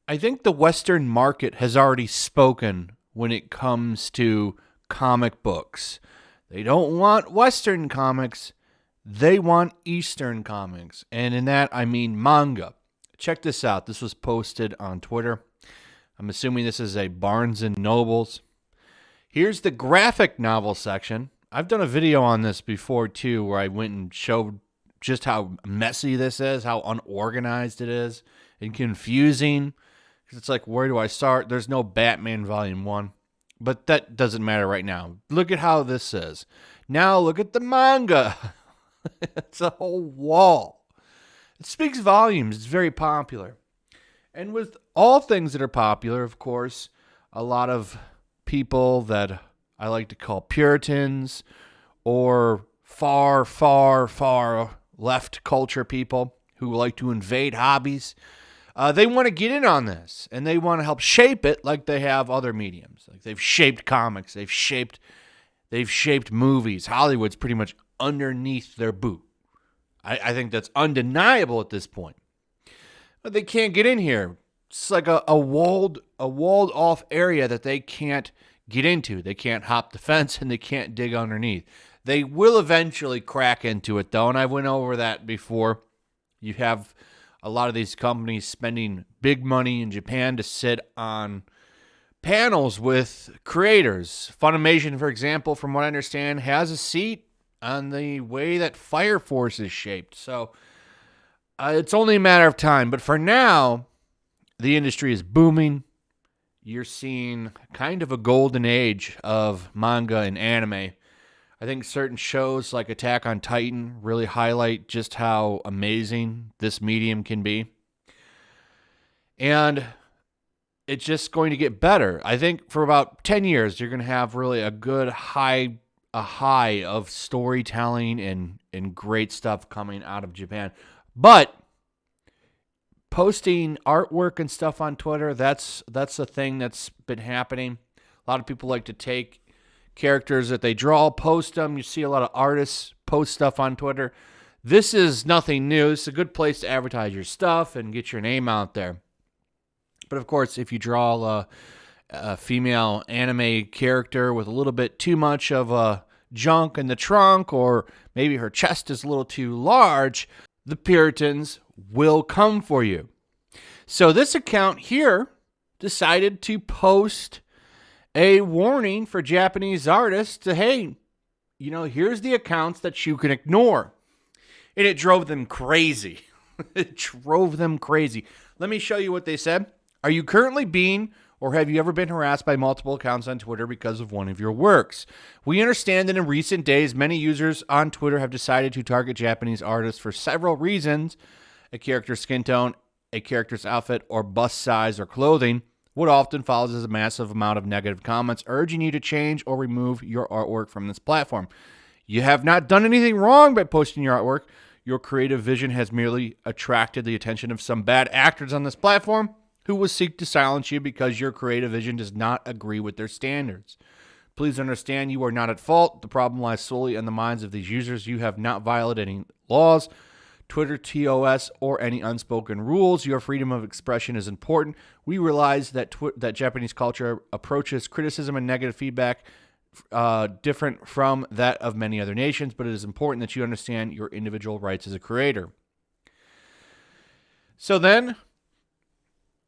I think the Western market has already spoken when it comes to comic books. They don't want Western comics, they want Eastern comics. And in that, I mean manga. Check this out. This was posted on Twitter. I'm assuming this is a Barnes and Nobles. Here's the graphic novel section. I've done a video on this before, too, where I went and showed just how messy this is, how unorganized it is, and confusing. It's like, where do I start? There's no Batman Volume 1. But that doesn't matter right now. Look at how this is. Now look at the manga. It's a whole wall. It speaks volumes. It's very popular. And with all things that are popular, of course, a lot of people that I like to call puritans or far, far, far left culture people who like to invade hobbies, they want to get in on this, and they want to help shape it like they have other mediums. Like they've shaped comics, they've shaped movies. Hollywood's pretty much underneath their boot. I think that's undeniable at this point. But they can't get in here. It's like a walled off area that they can't get into. They can't hop the fence and they can't dig underneath. They will eventually crack into it, though, and I went over that before. You have a lot of these companies spending big money in Japan to sit on panels with creators. Funimation, for example, from what I understand, has a seat on the way that Fire Force is shaped. So it's only a matter of time. But for now, the industry is booming. You're seeing kind of a golden age of manga and anime. I think certain shows like Attack on Titan really highlight just how amazing this medium can be. And it's just going to get better. I think for about 10 years, you're going to have really a good high of storytelling and great stuff coming out of Japan. But posting artwork and stuff on Twitter, that's a thing that's been happening. A lot of people like to take characters that they draw, post them. You see a lot of artists post stuff on Twitter. This is nothing new. It's a good place to advertise your stuff and get your name out there. But of course, if you draw a female anime character with a little bit too much of a junk in the trunk, or maybe her chest is a little too large, the Puritans will come for you. So this account here decided to post a warning for Japanese artists to, hey, here's the accounts that you can ignore. And it drove them crazy. It drove them crazy. Let me show you what they said. Are you currently being or have you ever been harassed by multiple accounts on Twitter because of one of your works? We understand that in recent days, many users on Twitter have decided to target Japanese artists for several reasons. A character's skin tone, a character's outfit, or bust size or clothing. What often follows is a massive amount of negative comments urging you to change or remove your artwork from this platform. You have not done anything wrong by posting your artwork. Your creative vision has merely attracted the attention of some bad actors on this platform who will seek to silence you because your creative vision does not agree with their standards. Please understand you are not at fault. The problem lies solely in the minds of these users. You have not violated any laws, Twitter, TOS, or any unspoken rules. Your freedom of expression is important. We realize that that Japanese culture approaches criticism and negative feedback different from that of many other nations, but it is important that you understand your individual rights as a creator. So then,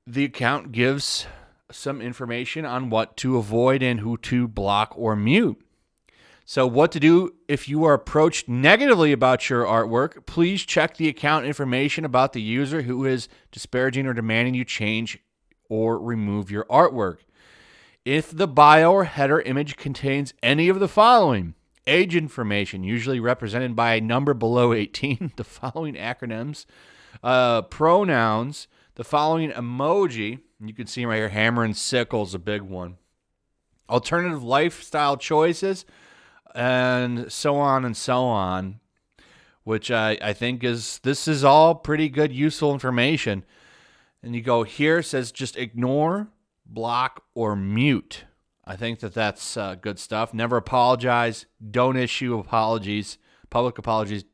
the account gives some information on what to avoid and who to block or mute. So what to do if you are approached negatively about your artwork, please check the account information about the user who is disparaging or demanding you change or remove your artwork. If the bio or header image contains any of the following: age information, usually represented by a number below 18, the following acronyms, pronouns, the following emoji, you can see right here, hammer and sickle is a big one, alternative lifestyle choices, and so on, which I think this is all pretty good, useful information. And you go here, it says just ignore, block, or mute. I think that's good stuff. Never apologize. Don't issue apologies, public apologies.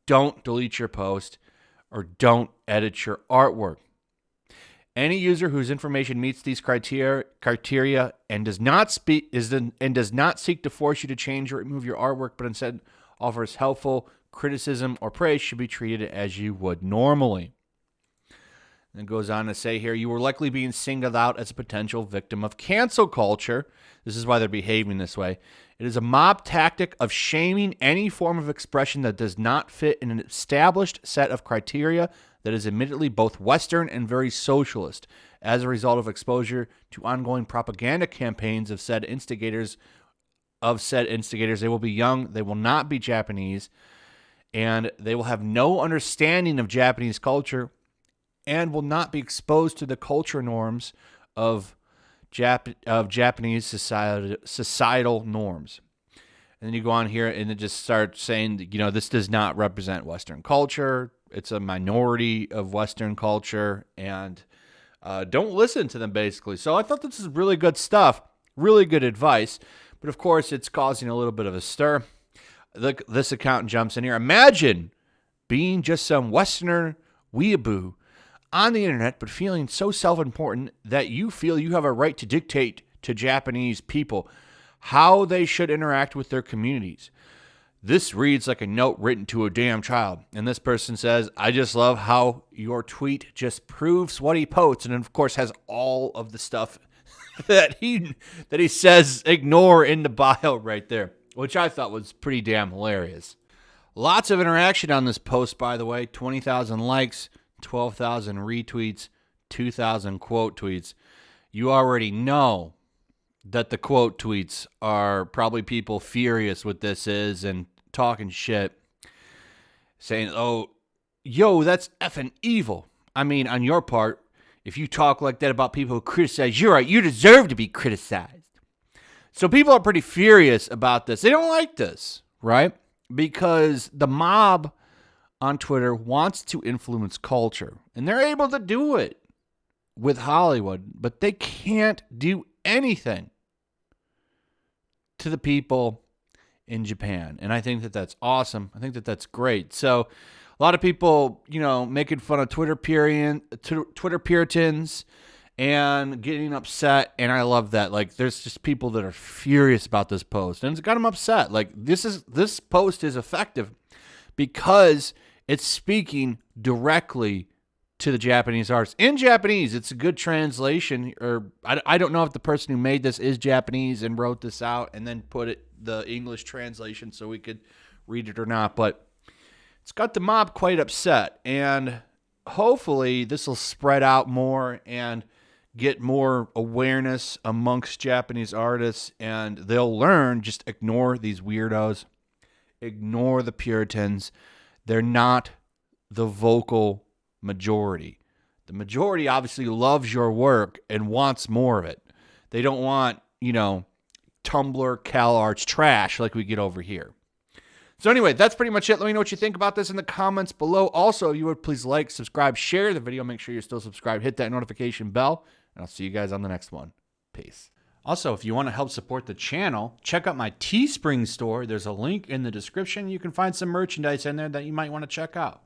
Don't delete your post, or don't edit your artwork. Any user whose information meets these criteria and does not seek to force you to change or remove your artwork, but instead offers helpful criticism or praise, should be treated as you would normally. And it goes on to say here, you were likely being singled out as a potential victim of cancel culture. This is why they're behaving this way. It is a mob tactic of shaming any form of expression that does not fit in an established set of criteria that is admittedly both Western and very socialist. As a result of exposure to ongoing propaganda campaigns of said instigators, they will be young, they will not be Japanese, and they will have no understanding of Japanese culture and will not be exposed to the culture norms of Japanese societal norms. And then you go on here and it just starts saying, this does not represent Western culture. It's a minority of Western culture, and don't listen to them, basically. So I thought this is really good stuff, really good advice. But, of course, it's causing a little bit of a stir. Look, this account jumps in here. Imagine being just some Westerner weeaboo on the internet, but feeling so self-important that you feel you have a right to dictate to Japanese people how they should interact with their communities. This reads like a note written to a damn child. And this person says, I just love how your tweet just proves what he posts. And of course has all of the stuff that he says ignore in the bio right there, which I thought was pretty damn hilarious. Lots of interaction on this post, by the way. 20,000 likes, 12,000 retweets, 2,000 quote tweets. You already know that the quote tweets are probably people furious with this is and talking shit, saying, oh, yo, that's effing evil. I mean, on your part, if you talk like that about people who criticize, you're right, you deserve to be criticized. So people are pretty furious about this. They don't like this, right? Because the mob on Twitter wants to influence culture, and they're able to do it with Hollywood, but they can't do anything to the people in Japan. And I think that that's awesome. I think that that's great. So a lot of people, making fun of Twitter Puritans and getting upset. And I love that. Like, there's just people that are furious about this post, and it's got them upset. Like, this post is effective because it's speaking directly to the Japanese artists. In Japanese, it's a good translation. Or I don't know if the person who made this is Japanese and wrote this out and then put the English translation so we could read it or not. But it's got the mob quite upset. And hopefully this will spread out more and get more awareness amongst Japanese artists. And they'll learn, just ignore these weirdos. Ignore the Puritans. They're not the vocal majority. The majority obviously loves your work and wants more of it. They don't want, Tumblr, CalArts trash like we get over here. So anyway, that's pretty much it. Let me know what you think about this in the comments below. Also, if you would please like, subscribe, share the video. Make sure you're still subscribed. Hit that notification bell, and I'll see you guys on the next one. Peace. Also, if you want to help support the channel, check out my Teespring store. There's a link in the description. You can find some merchandise in there that you might want to check out.